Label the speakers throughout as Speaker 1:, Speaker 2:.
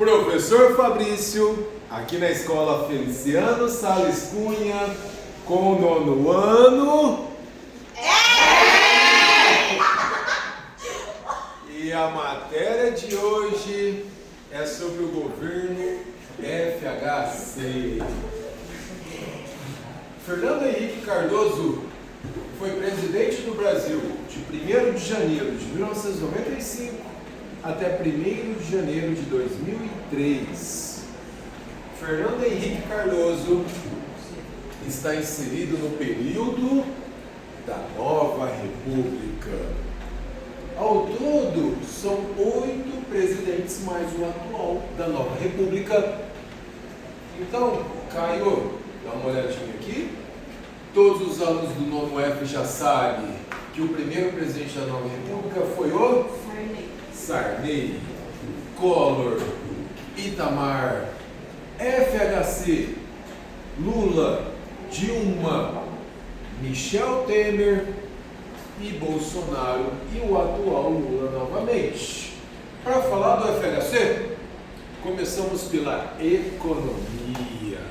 Speaker 1: Professor Fabrício, aqui na Escola Feliciano Sales Cunha, com o 9º ano. E a matéria de hoje é sobre o governo FHC. Fernando Henrique Cardoso foi presidente do Brasil de 1º de janeiro de 1995 até 1º de janeiro de 2003. Fernando Henrique Cardoso está inserido no período da Nova República. Ao todo, são 8 presidentes mais o atual da Nova República. Então, Caio, dá uma olhadinha aqui. Todos os alunos do 9º F já sabem que o primeiro presidente da Nova República foi o Sarney, Collor, Itamar, FHC, Lula, Dilma, Michel Temer e Bolsonaro e o atual Lula novamente. Para falar do FHC, começamos pela economia.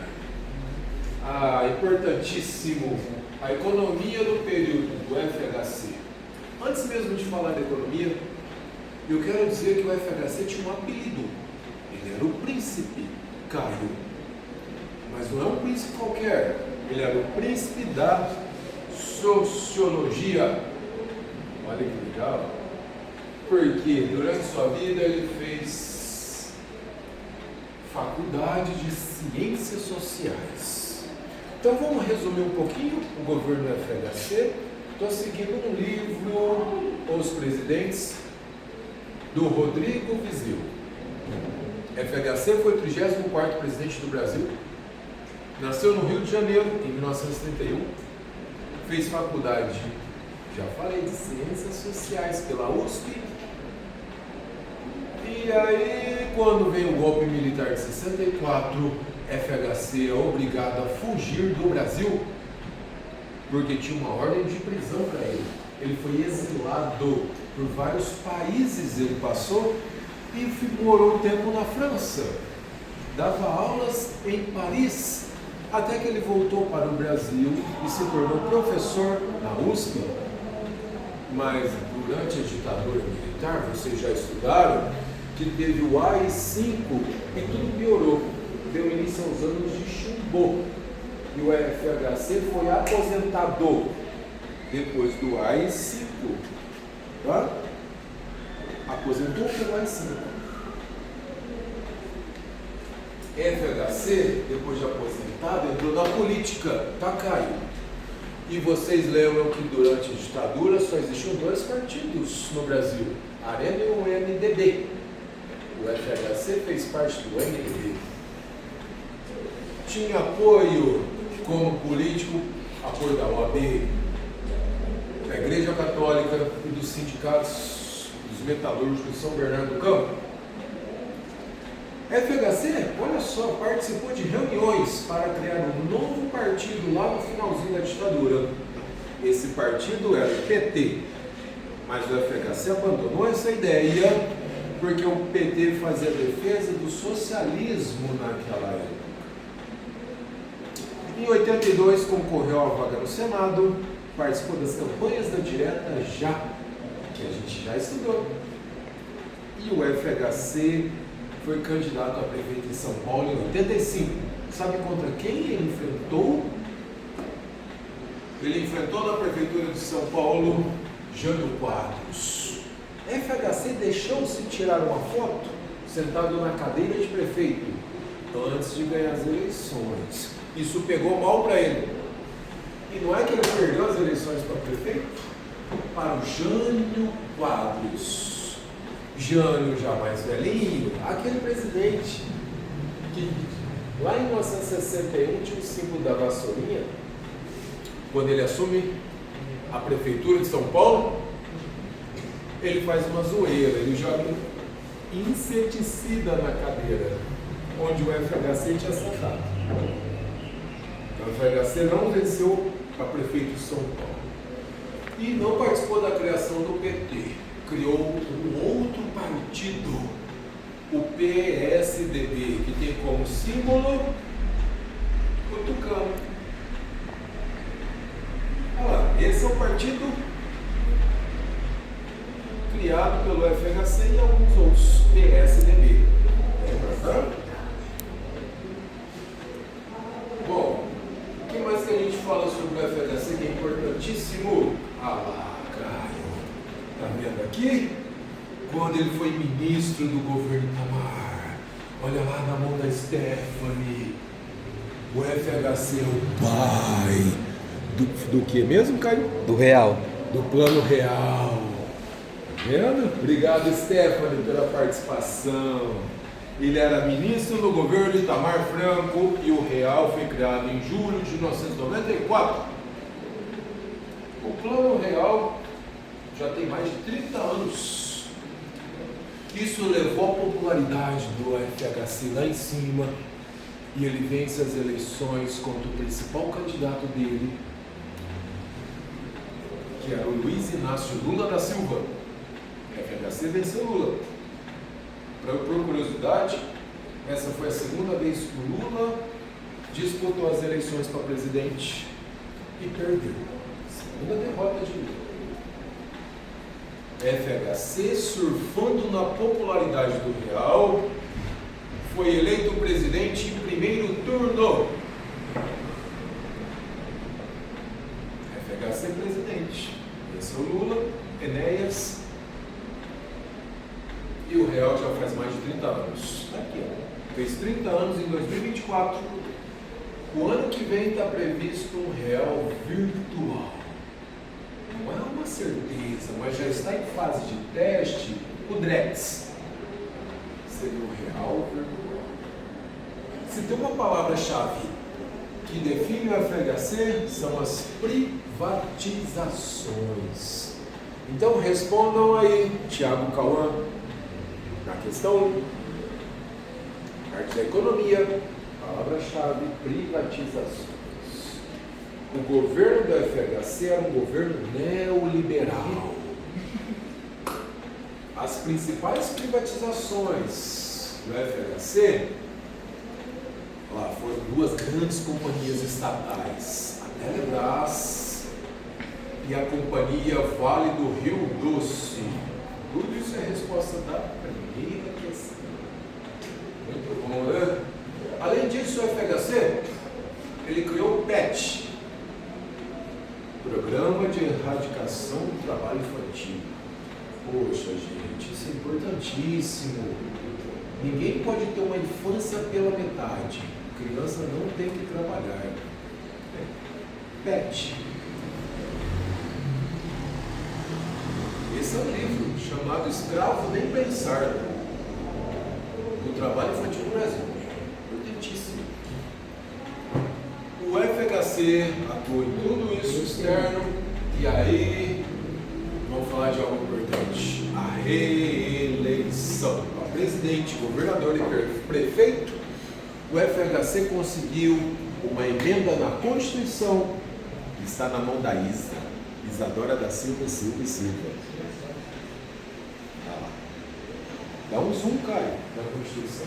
Speaker 1: Importantíssimo, a economia do período do FHC. Antes mesmo de falar da economia, eu quero dizer que o FHC tinha um apelido. Ele era o Príncipe Caio. Mas não é um príncipe qualquer. Ele era o príncipe da sociologia. Olha que legal. Porque durante sua vida ele fez faculdade de ciências sociais. Então vamos resumir um pouquinho o governo do FHC. Estou seguindo um livro, Os Presidentes, do Rodrigo Vizeu. FHC foi o 34º presidente do Brasil. Nasceu no Rio de Janeiro, em 1931. Fez faculdade, já falei, de Ciências Sociais pela USP. E aí, quando veio o golpe militar de 64, FHC é obrigado a fugir do Brasil, porque tinha uma ordem de prisão para ele. Ele foi exilado por vários países, ele passou e morou um tempo na França. Dava aulas em Paris, até que ele voltou para o Brasil e se tornou professor na USP. Mas durante a ditadura militar, vocês já estudaram, que teve o AI-5 e tudo piorou. Deu início aos anos de chumbo. E o FHC foi aposentado depois do AI-5. Tá? Aposentou pelo AI-5. FHC, depois de aposentado, entrou na política, tá, Caio? E vocês lembram que durante a ditadura só existiam 2 partidos no Brasil, a Arena e o MDB. O FHC fez parte do MDB. Tinha apoio como político, apoio da OAB, da Igreja Católica e dos sindicatos dos metalúrgicos de São Bernardo do Campo. FHC, olha só, participou de reuniões para criar um novo partido lá no finalzinho da ditadura. Esse partido era o PT, mas o FHC abandonou essa ideia porque o PT fazia defesa do socialismo naquela época. Em 82 concorreu à vaga no Senado, participou das campanhas da Direta Já, que a gente já estudou. E o FHC foi candidato a prefeito em São Paulo em 85. Sabe contra quem ele enfrentou? Ele enfrentou na prefeitura de São Paulo Jânio Quadros. FHC deixou-se tirar uma foto sentado na cadeira de prefeito antes de ganhar as eleições. Isso pegou mal para ele. E não é que ele perdeu as eleições para prefeito? Para o Jânio Quadros. Jânio, já mais velhinho, aquele presidente que lá em 1961 tinha o símbolo da vassourinha. Quando ele assume a prefeitura de São Paulo, ele faz uma zoeira, ele joga inseticida na cadeira onde o FHC tinha sentado. O FHC não venceu para prefeito de São Paulo e não participou da criação do PT. Criou um outro partido, o PSD. como símbolo o tucano. Olha lá, esse é o partido criado pelo FHC e alguns outros, PSDB. Lembra? Bom, o que mais que a gente fala sobre o FHC que é importantíssimo? Ah lá, Caio, tá vendo aqui? Quando ele foi ministro do governo Itamar, olha lá na mão da Stephanie, o FHC é o pai do que mesmo, Caio?
Speaker 2: Do real.
Speaker 1: Do plano real. Tá vendo? Obrigado, Stephanie, pela participação. Ele era ministro no governo Itamar Franco e o real foi criado em julho de 1994. O plano real já tem mais de 30 anos. Isso levou a popularidade do FHC lá em cima e ele vence as eleições contra o principal candidato dele, que era o Luiz Inácio Lula da Silva. O FHC venceu Lula. Por curiosidade, essa foi a segunda vez que o Lula disputou as eleições para presidente e perdeu. Segunda derrota de Lula. FHC, surfando na popularidade do real, foi eleito presidente em primeiro turno. FHC presidente. Esse é o Lula, Enéas. E o real já faz mais de 30 anos. Aqui, ó. Fez 30 anos em 2024. O ano que vem está previsto um real virtual. Não é uma certeza, mas já está em fase de teste o Drex. Seria o real virtual. Se tem uma palavra-chave que define o FHC, são as privatizações. Então respondam aí, Thiago Cauã, na questão parte da economia, palavra-chave, privatizações. O governo do FHC era um governo neoliberal. As principais privatizações do FHC foram duas grandes companhias estatais, a Telebrás e a Companhia Vale do Rio Doce. Tudo isso é a resposta da primeira questão. Muito bom, né? Além disso, o FHC, ele criou o PET, Programa de Erradicação do Trabalho Infantil. Poxa, gente, isso é importantíssimo. Ninguém pode ter uma infância pela metade. Criança não tem que trabalhar. PET. Esse é um livro chamado Escravo Nem Pensar, do trabalho infantil no Brasil. Importantíssimo. O FHC atuou em tudo isso externo, e aí vamos falar de algo importante: a reeleição. Para presidente, governador e prefeito, o FHC conseguiu uma emenda na Constituição que está na mão da Isadora da Silva Silva. Dá um zoom, Caio, da Constituição.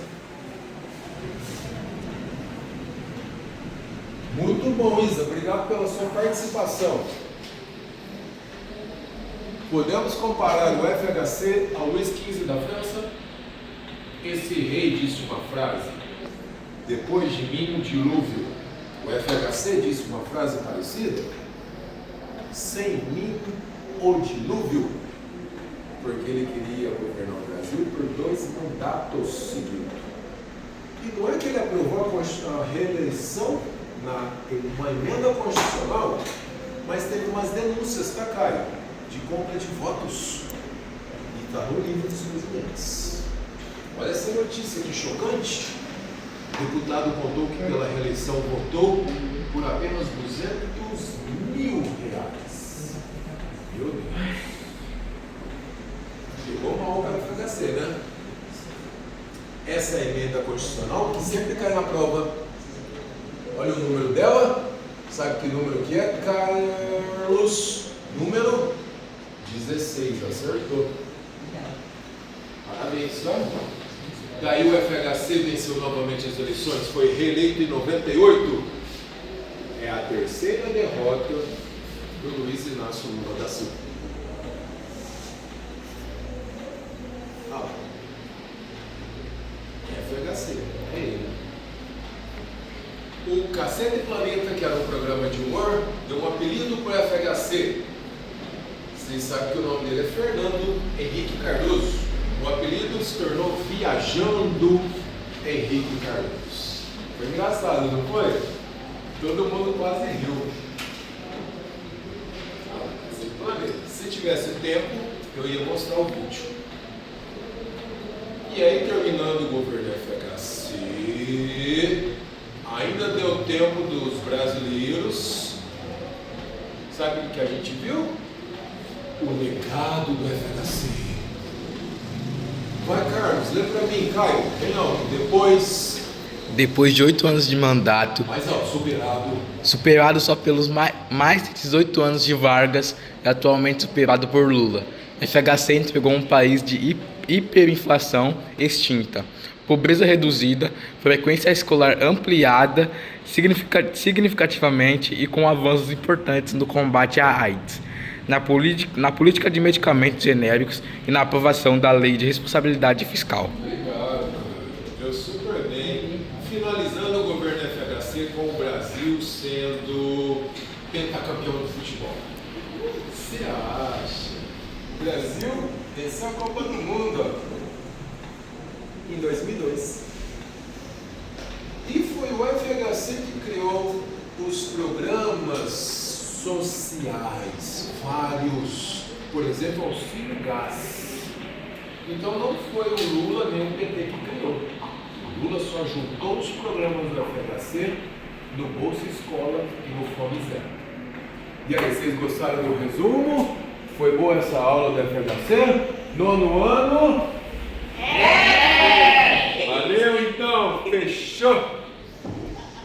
Speaker 1: Muito bom, Isa. Obrigado pela sua participação. Podemos comparar o FHC ao Luís XV da França? Esse rei disse uma frase: depois de mim o dilúvio. O FHC disse uma frase parecida: sem mim o dilúvio. Porque ele queria governar o Brasil por 2 mandatos seguidos. E não é que ele aprovou a reeleição uma emenda constitucional, mas teve umas denúncias, tá, Caio, de compra de votos. E está no livro dos presidentes. Olha essa notícia que chocante. O deputado contou que pela reeleição votou por apenas R$200 mil. Meu Deus. Chegou uma obra para FHC, né? Essa é a emenda constitucional que sempre cai na prova. Olha o número dela. Sabe que número que é, Carlos? Número 16, acertou. Parabéns, né? Daí o FHC venceu novamente as eleições, foi reeleito em 98. É a terceira derrota do Luiz Inácio Lula da Silva. Ah, FHC, é ele. O Cacete Planeta, que era um programa de humor, deu um apelido para o FHC. Vocês sabem que o nome dele é Fernando Henrique Cardoso. O apelido se tornou Viajando Henrique Cardoso. Foi engraçado, não foi? Todo mundo quase riu. Cacete Planeta. Se tivesse tempo, eu ia mostrar o vídeo. E aí, terminando o governo FHC, ainda deu tempo dos brasileiros. Sabe o que a gente viu? O legado do FHC. Vai, Carlos, lê pra mim, Caio. Não, depois
Speaker 2: de 8 anos de mandato,
Speaker 1: mas ó,
Speaker 2: superado só pelos mais de 18 anos de Vargas e atualmente superado por Lula, FHC entregou um país de hiperinflação extinta, pobreza reduzida, frequência escolar ampliada significativamente e com avanços importantes no combate à AIDS, na política de medicamentos genéricos e na aprovação da Lei de Responsabilidade Fiscal.
Speaker 1: Obrigado, deu super bem. Finalizando o governo FHC com o Brasil sendo pentacampeão de futebol. Você acha? O Brasil venceu a Copa do Mundo em 2002. E foi o FHC que criou os programas sociais, vários, por exemplo, auxílio gás. Então não foi o Lula nem o PT que criou. O Lula só juntou os programas do FHC no Bolsa Escola e no Fome Zero. E aí, vocês gostaram do resumo? Foi boa essa aula do FHC? Nono ano?